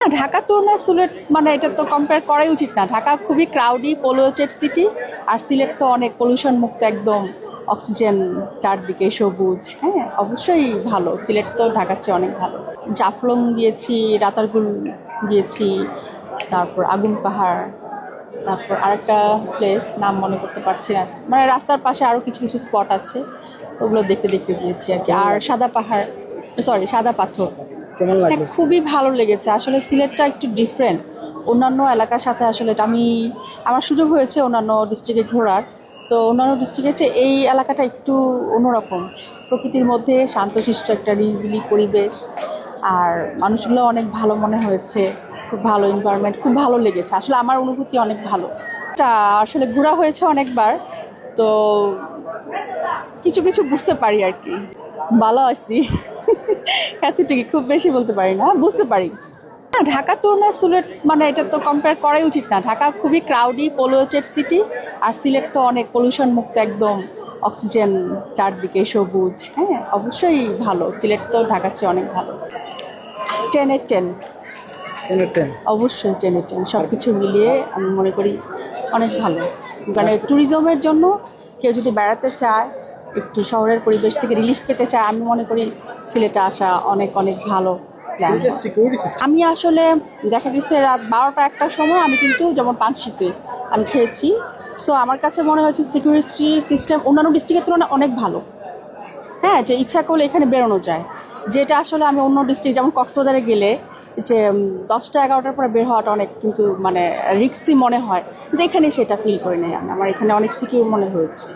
ঢাকা তুলনায় সিলেট মানে এটা তো কম্পেয়ার করাই উচিত না। ঢাকা খুবই ক্রাউডি পলিউটেড সিটি, আর সিলেট তো অনেক পলিউশন মুক্ত, একদম অক্সিজেন চারদিকে সবুজ। হ্যাঁ, অবশ্যই ভালো, সিলেট তো ঢাকার চেয়ে অনেক ভালো। জাফলং গিয়েছি, রাতারগুল গিয়েছি, তারপর আগুন পাহাড়, তারপর আরেকটা প্লেস নাম মনে করতে পারছি না, মানে রাস্তার পাশে আরও কিছু কিছু স্পট আছে, ওগুলো দেখতে দেখতে গিয়েছি আর কি। আর সাদা পাহাড়, সরি সাদা পাথর। কেমন হ্যাঁ, লাগলো? খুবই ভালো লেগেছে। আসলে সিলেটটা একটু ডিফারেন্ট অন্যান্য এলাকার সাথে। আসলে এটা আমার সুযোগ হয়েছে অন্যান্য ডিস্ট্রিক্টে ঘোরার, তো অন্যান্য ডিস্ট্রিক্টের চেয়ে এই এলাকাটা একটু অন্যরকম। প্রকৃতির মধ্যে শান্তশিষ্ট একটা নিরিবিলি পরিবেশ, আর মানুষগুলো অনেক ভালো মনে হয়েছে, খুব ভালো এনভায়রনমেন্ট, খুব ভালো লেগেছে। আসলে আমার অনুভূতি অনেক ভালো। এটা আসলে ঘোরা হয়েছে অনেকবার, তো কিছু কিছু বুঝতে পারি আর কি। ভালো আছি এতটুকু, খুব বেশি বলতে পারি না, বুঝতে পারি। না, ঢাকা তুলনায় সিলেট মানে এটা তো কম্পেয়ার করাই উচিত না। ঢাকা খুবই ক্রাউডি পলিউটেড সিটি, আর সিলেট তো অনেক পলিউশন মুক্ত, একদম অক্সিজেন চারদিকে সবুজ। হ্যাঁ, অবশ্যই ভালো, সিলেট তো ঢাকার চেয়ে অনেক ভালো। 10/10, অবশ্যই 10/10, সব কিছু মিলিয়ে আমি মনে করি অনেক ভালো। মানে ট্যুরিজমের জন্য কেউ যদি বেড়াতে চায়, একটু শহরের পরিবেশ থেকে রিলিফ পেতে চায়, আমি মনে করি সিলেটে আসা অনেক অনেক ভালো প্ল্যান। আমি আসলে দেখা গেছে রাত 12টা-1টার সময় আমি কিন্তু যেমন পানশিতে আমি খেয়েছি, সো আমার কাছে মনে হয়েছে সিকিউরিটি সিস্টেম অন্যান্য ডিস্ট্রিক্টের তুলনায় অনেক ভালো। হ্যাঁ, যে ইচ্ছা করলে এখানে বেরোনো যায়, যেটা আসলে আমি অন্য ডিস্ট্রিক্ট যেমন কক্সবাজারে গেলে যে 10টা-11টার পরে বের হওয়াটা অনেক কিন্তু মানে রিস্কি মনে হয়, কিন্তু এখানে সেটা ফিল করে নেই আমি। আমার এখানে অনেক সিকিউর মনে হয়েছে।